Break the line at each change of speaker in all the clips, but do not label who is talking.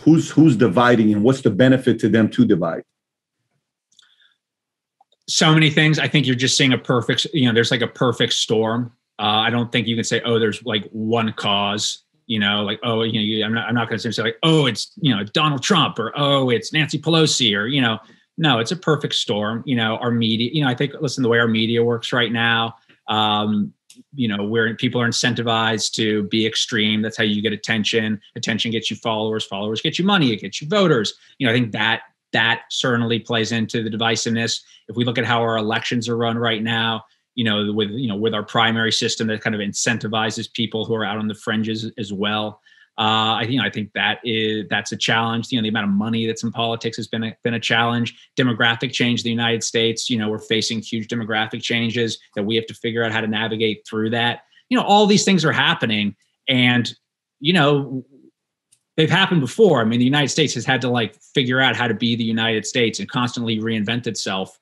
Who's dividing, and what's the benefit to them to divide?
So many things. I think you're just seeing a perfect, there's like a perfect storm. I don't think you can say, oh, there's like one cause, like, oh, I'm not going to say like, oh, it's, Donald Trump, or, oh, it's Nancy Pelosi, or, no, it's a perfect storm. Our media, I think, listen, the way our media works right now, where people are incentivized to be extreme. That's how you get attention. Attention gets you followers. Followers get you money. It gets you voters. I think that certainly plays into the divisiveness. If we look at how our elections are run right now, with our primary system that kind of incentivizes people who are out on the fringes as well. I think that's a challenge. The amount of money that's in politics has been a challenge. Demographic change in the United States. We're facing huge demographic changes that we have to figure out how to navigate through that. All these things are happening, and they've happened before. I mean, the United States has had to figure out how to be the United States and constantly reinvent itself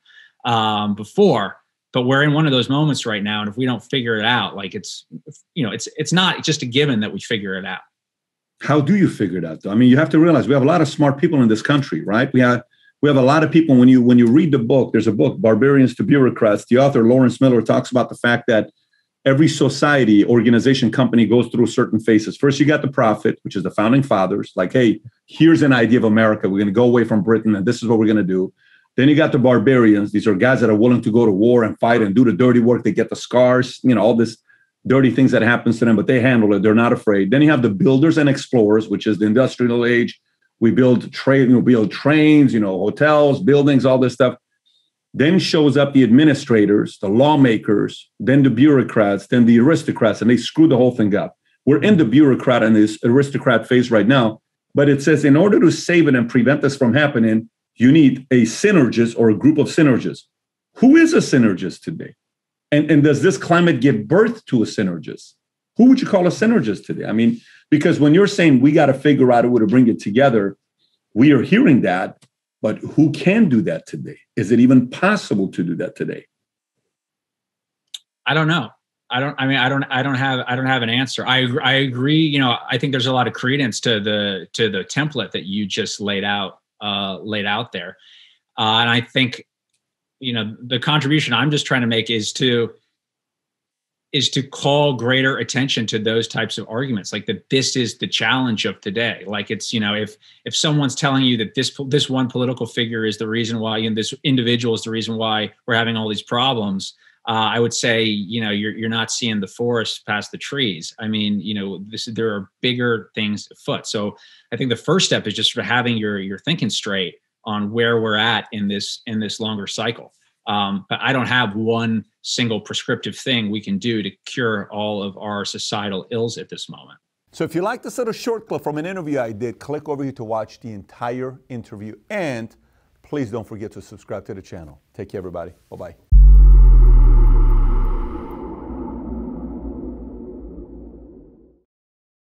before. But we're in one of those moments right now, and if we don't figure it out, it's not just a given that we figure it out.
How do you figure it out, though? I mean, you have to realize we have a lot of smart people in this country, right? We have a lot of people. When you read the book, there's a book, Barbarians to Bureaucrats. The author, Lawrence Miller, talks about the fact that every society, organization, company goes through certain phases. First, you got the prophet, which is the founding fathers. Like, hey, here's an idea of America. We're going to go away from Britain, and this is what we're going to do. Then you got the barbarians. These are guys that are willing to go to war and fight and do the dirty work. They get the scars, all this dirty things that happens to them, but they handle it. They're not afraid. Then you have the builders and explorers, which is the industrial age. We build trains, hotels, buildings, all this stuff. Then shows up the administrators, the lawmakers, then the bureaucrats, then the aristocrats, and they screw the whole thing up. We're in the bureaucrat and this aristocrat phase right now, but it says in order to save it and prevent this from happening, you need a synergist or a group of synergists. Who is a synergist today? And does this climate give birth to a synergist? Who would you call a synergist today? I mean, because when you're saying we got to figure out a way to bring it together, we are hearing that, but who can do that today? Is it even possible to do that today?
I don't know. I don't have an answer. I agree. I think there's a lot of credence to the template that you just laid out there. And I think, the contribution I'm just trying to make is to call greater attention to those types of arguments, like that this is the challenge of today. Like it's, if someone's telling you that this one political figure is the reason why, this individual is the reason why we're having all these problems, I would say, you're not seeing the forest past the trees. I mean, there are bigger things afoot. So I think the first step is just for having your thinking straight on where we're at in this longer cycle. But I don't have one single prescriptive thing we can do to cure all of our societal ills at this moment.
So if you like this little short clip from an interview I did, click over here to watch the entire interview. And please don't forget to subscribe to the channel. Take care, everybody. Bye-bye.